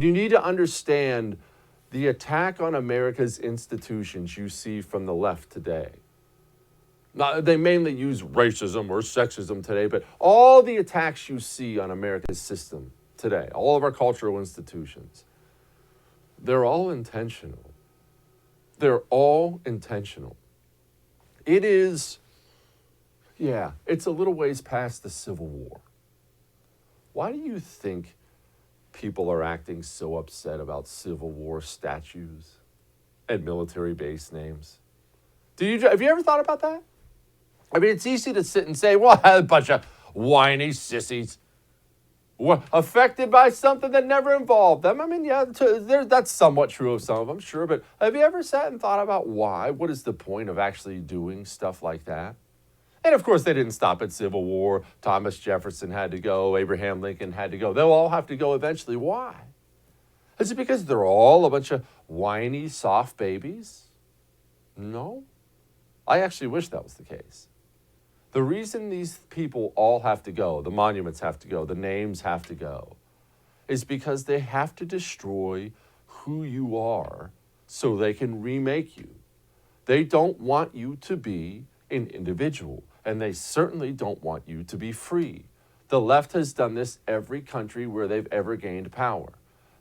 You need to understand the attack on America's institutions you see from the left today. Now, they mainly use racism or sexism today, but all the attacks you see on America's system today, all of our cultural institutions, they're all intentional. They're all intentional. It is, it's a little ways past the Civil War. Why do you think people are acting so upset about Civil War statues and military base names? Have you ever thought about that? I mean, it's easy to sit and say, well, a bunch of whiny sissies were affected by something that never involved them. I mean, that's somewhat true of some of them, sure. But have you ever sat and thought about why? What is the point of actually doing stuff like that? And of course, they didn't stop at Civil War. Thomas Jefferson had to go. Abraham Lincoln had to go. They'll all have to go eventually. Why? Is it because they're all a bunch of whiny, soft babies? No. I actually wish that was the case. The reason these people all have to go, the monuments have to go, the names have to go, is because they have to destroy who you are so they can remake you. They don't want you to be an individual, and they certainly don't want you to be free. The left has done this every country where they've ever gained power.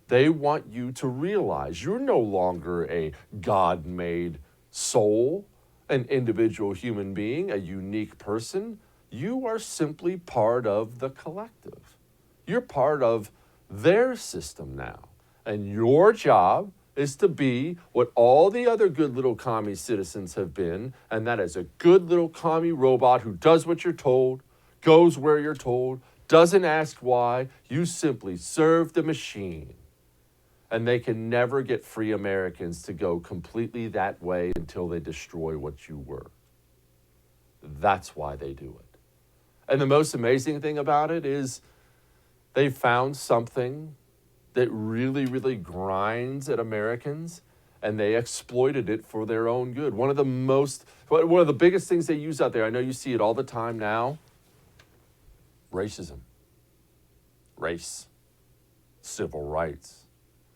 They want you to realize you're no longer a God-made soul, an individual human being, a unique person. You are simply part of the collective. You're part of their system now. And your job is to be what all the other good little commie citizens have been, and that is a good little commie robot who does what you're told, goes where you're told, doesn't ask why. You simply serve the machine. And they can never get free Americans to go completely that way until they destroy what you were. That's why they do it. And the most amazing thing about it is they found something that really, really grinds at Americans, and they exploited it for their own good. One of the biggest things they use out there, I know you see it all the time now, racism, race, civil rights.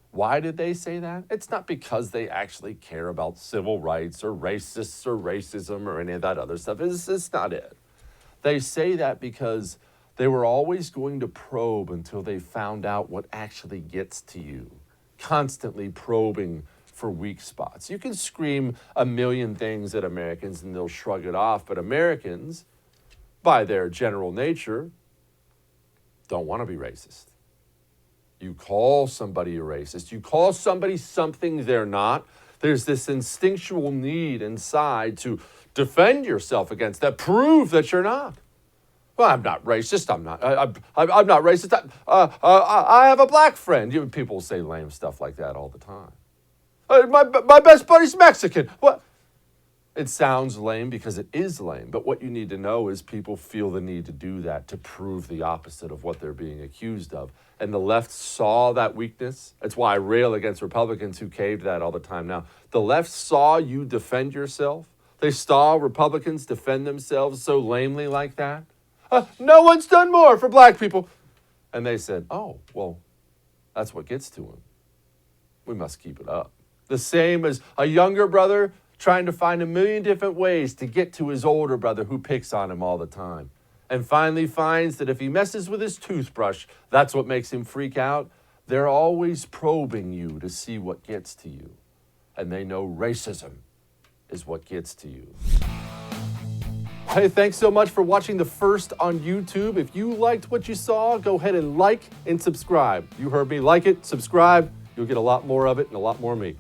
Why did they say that? It's not because they actually care about civil rights or racists or racism or any of that other stuff. It's not it. They say that because they were always going to probe until they found out what actually gets to you, constantly probing for weak spots. You can scream a million things at Americans and they'll shrug it off, but Americans, by their general nature, don't want to be racist. You call somebody a racist. You call somebody something they're not. There's this instinctual need inside to defend yourself against that, prove that you're not. Well, I'm not racist. I'm not racist. I have a black friend. People say lame stuff like that all the time. My best buddy's Mexican. What? It sounds lame because it is lame, but what you need to know is people feel the need to do that to prove the opposite of what they're being accused of. And the left saw that weakness. That's why I rail against Republicans who cave to that all the time now. The left saw you defend yourself. They saw Republicans defend themselves so lamely like that. No one's done more for black people. And they said, oh, well, that's what gets to them. We must keep it up. The same as a younger brother trying to find a million different ways to get to his older brother who picks on him all the time. And finally finds that if he messes with his toothbrush, that's what makes him freak out. They're always probing you to see what gets to you. And they know racism is what gets to you. Hey, thanks so much for watching the first on YouTube. If you liked what you saw, go ahead and like and subscribe. You heard me, like it, subscribe. You'll get a lot more of it and a lot more of me.